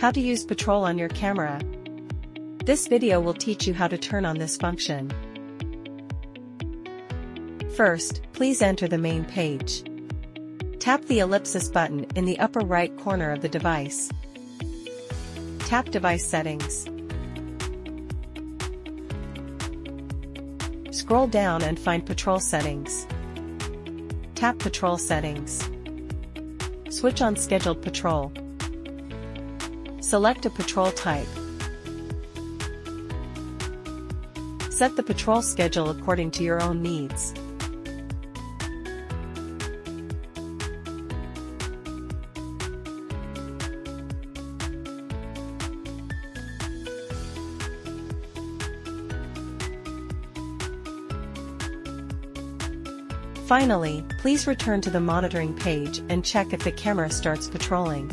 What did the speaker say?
How to use patrol on your camera. This video will teach you how to turn on this function. First, please enter the main page. Tap the ellipsis button in the upper right corner of the device. Tap Device Settings. Scroll down and find Patrol Settings. Tap Patrol Settings. Switch on Scheduled Patrol. Select a patrol type. Set the patrol schedule according to your own needs. Finally, please return to the monitoring page and check if the camera starts patrolling.